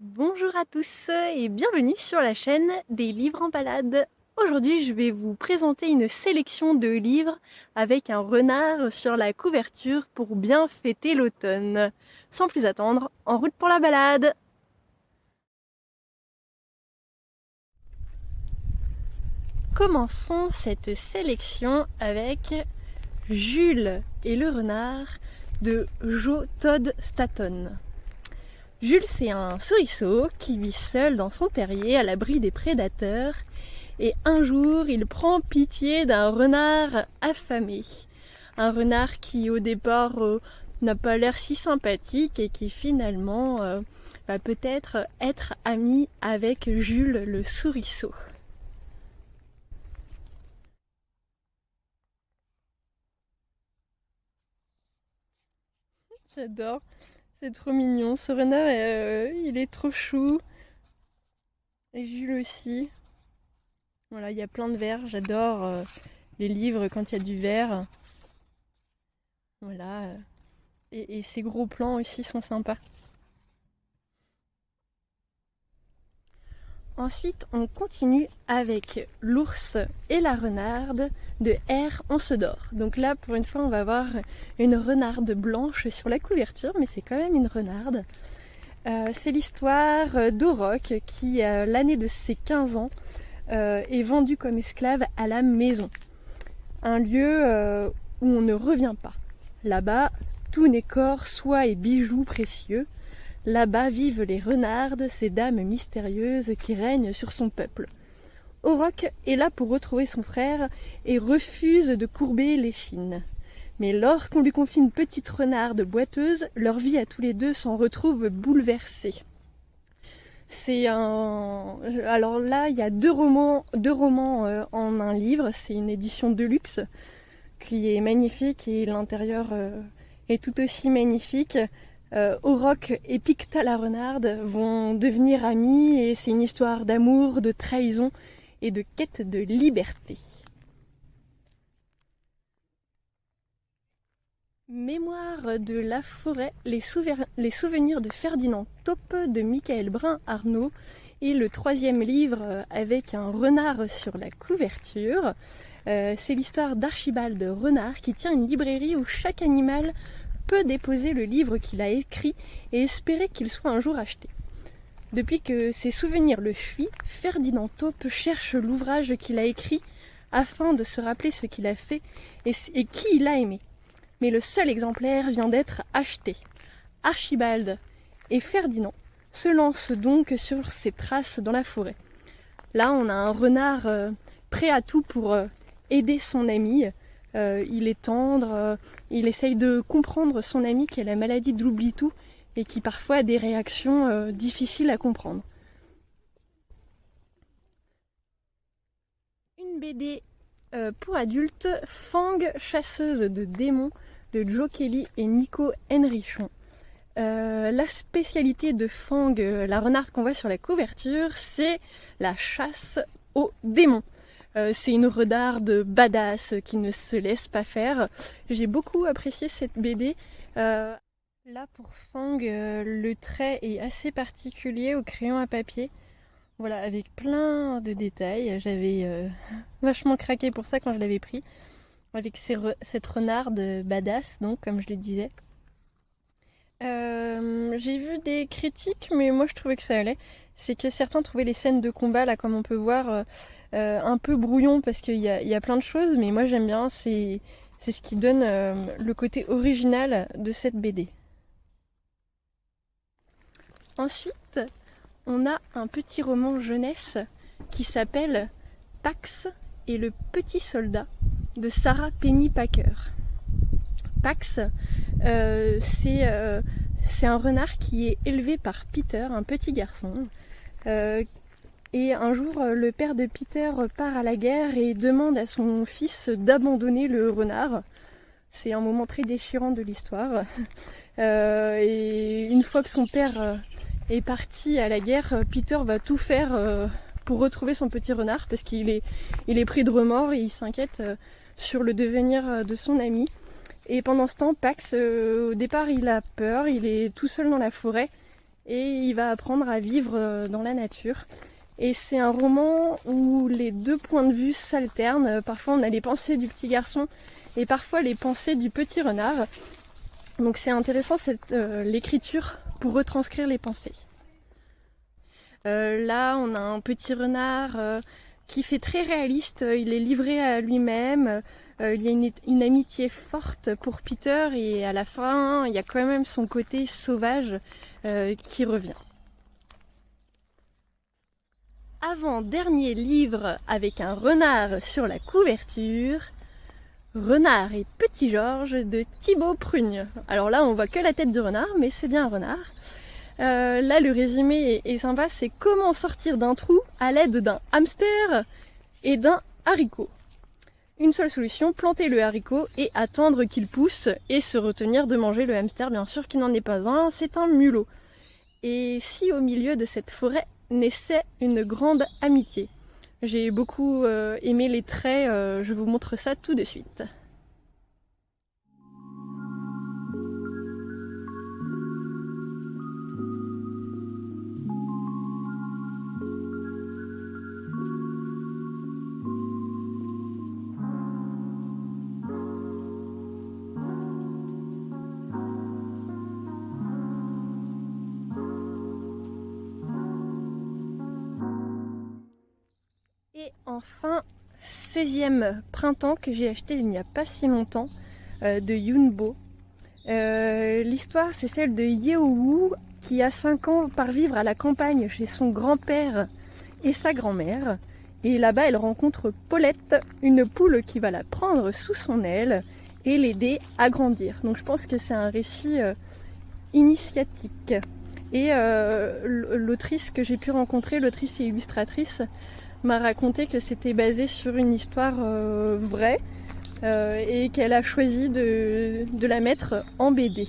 Bonjour à tous et bienvenue sur la chaîne des livres en balade. Aujourd'hui, je vais vous présenter une sélection de livres avec un renard sur la couverture pour bien fêter l'automne. Sans plus attendre, en route pour la balade! Commençons cette sélection avec Jules et le renard de Jo Todd Staton. Jules, c'est un souriceau qui vit seul dans son terrier à l'abri des prédateurs. Et un jour, il prend pitié d'un renard affamé. Un renard qui, au départ, n'a pas l'air si sympathique et qui, finalement, va peut-être être ami avec Jules le souriceau. J'adore, c'est trop mignon. Ce renard, il est trop chou. Et Jules aussi. Voilà, il y a plein de vers. J'adore les livres quand il y a du vert. Voilà. Et ces gros plans aussi sont sympas. Ensuite, on continue avec l'ours et la renarde de R. On se dort. Donc là, pour une fois, on va voir une renarde blanche sur la couverture, mais c'est quand même une renarde. C'est l'histoire d'Auroch qui, l'année de ses 15 ans, est vendu comme esclave à la maison. Un lieu où on ne revient pas. Là-bas, tout n'est qu'or, soie et bijoux précieux. Là-bas vivent les renardes, ces dames mystérieuses qui règnent sur son peuple. Auroch est là pour retrouver son frère et refuse de courber l'échine. Mais lorsqu'on lui confie une petite renarde boiteuse, leur vie à tous les deux s'en retrouve bouleversée. Alors là, il y a deux romans en un livre. C'est une édition de luxe qui est magnifique et l'intérieur est tout aussi magnifique. Auroch et Picta la renarde vont devenir amis et c'est une histoire d'amour, de trahison et de quête de liberté. Mémoire de la forêt, les souvenirs de Ferdinand Taupe de Michael Brun-Arnaud et le troisième livre avec un renard sur la couverture. C'est l'histoire d'Archibald Renard qui tient une librairie où chaque animal peut déposer le livre qu'il a écrit et espérer qu'il soit un jour acheté. Depuis que ses souvenirs le fuient, Ferdinand Taupe cherche l'ouvrage qu'il a écrit afin de se rappeler ce qu'il a fait et qui il a aimé. Mais le seul exemplaire vient d'être acheté. Archibald et Ferdinand se lancent donc sur ses traces dans la forêt. Là, on a un renard prêt à tout pour aider son ami. Il est tendre, il essaye de comprendre son ami qui a la maladie de l'oubli-tout et qui parfois a des réactions difficiles à comprendre. Une BD pour adultes, Fang, chasseuse de démons, de Joe Kelly et Nico Henrichon. La spécialité de Fang, la renarde qu'on voit sur la couverture, c'est la chasse aux démons. C'est une renarde badass qui ne se laisse pas faire. J'ai beaucoup apprécié cette BD. Là pour Fang, le trait est assez particulier au crayon à papier. Voilà, avec plein de détails. J'avais vachement craqué pour ça quand je l'avais pris. Avec cette renarde badass, donc, comme je le disais. J'ai vu des critiques, mais moi je trouvais que ça allait. C'est que certains trouvaient les scènes de combat, là, comme on peut voir, un peu brouillon parce qu'il y a plein de choses, mais moi j'aime bien. C'est ce qui donne le côté original de cette BD. Ensuite, on a un petit roman jeunesse qui s'appelle Pax et le petit soldat de Sarah Pennypacker. Pax, c'est un renard qui est élevé par Peter, un petit garçon. Et un jour, le père de Peter part à la guerre et demande à son fils d'abandonner le renard. C'est un moment très déchirant de l'histoire. Et une fois que son père est parti à la guerre, Peter va tout faire pour retrouver son petit renard parce qu'il est pris de remords et il s'inquiète sur le devenir de son ami. Et pendant ce temps, Pax, au départ, il a peur, il est tout seul dans la forêt et il va apprendre à vivre dans la nature. Et c'est un roman où les deux points de vue s'alternent. Parfois on a les pensées du petit garçon et parfois les pensées du petit renard. Donc c'est intéressant l'écriture pour retranscrire les pensées. Là on a un petit renard qui fait très réaliste, il est livré à lui-même, il y a une amitié forte pour Peter et à la fin il y a quand même son côté sauvage qui revient. Avant-dernier livre avec un renard sur la couverture, Renard et Petit Georges de Thibaut Prugne. Alors là on voit que la tête du renard, mais c'est bien un renard. Là le résumé est sympa, c'est comment sortir d'un trou à l'aide d'un hamster et d'un haricot. Une seule solution, planter le haricot et attendre qu'il pousse et se retenir de manger le hamster, bien sûr qui n'en est pas un, c'est un mulot. Et si au milieu de cette forêt naissait une grande amitié. J'ai beaucoup aimé les traits, je vous montre ça tout de suite. Et enfin, 16e printemps que j'ai acheté il n'y a pas si longtemps, de Yunbo. L'histoire c'est celle de Yeowu qui a 5 ans part vivre à la campagne chez son grand-père et sa grand-mère. Et là-bas elle rencontre Paulette, une poule qui va la prendre sous son aile et l'aider à grandir. Donc je pense que c'est un récit initiatique. Et l'autrice que j'ai pu rencontrer, l'autrice et illustratrice, m'a raconté que c'était basé sur une histoire vraie et qu'elle a choisi de la mettre en BD.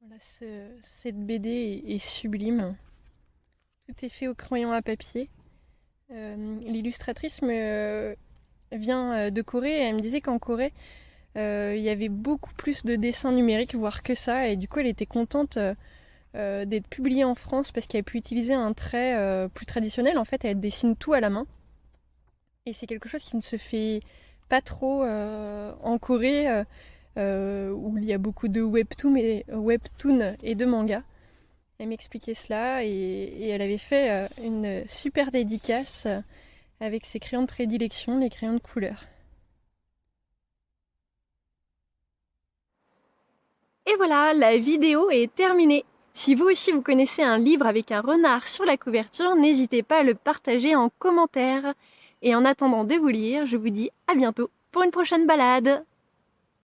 Voilà, cette BD est sublime. Tout est fait au crayon à papier. L'illustratrice vient de Corée et elle me disait qu'en Corée, il y avait beaucoup plus de dessins numériques, voire que ça, et du coup elle était contente d'être publiée en France parce qu'elle a pu utiliser un trait plus traditionnel. En fait, elle dessine tout à la main. Et c'est quelque chose qui ne se fait pas trop en Corée, où il y a beaucoup de webtoons et de mangas. Elle m'expliquait cela et elle avait fait une super dédicace avec ses crayons de prédilection, les crayons de couleur. Et voilà, la vidéo est terminée. Si vous aussi vous connaissez un livre avec un renard sur la couverture, n'hésitez pas à le partager en commentaire. Et en attendant de vous lire, je vous dis à bientôt pour une prochaine balade.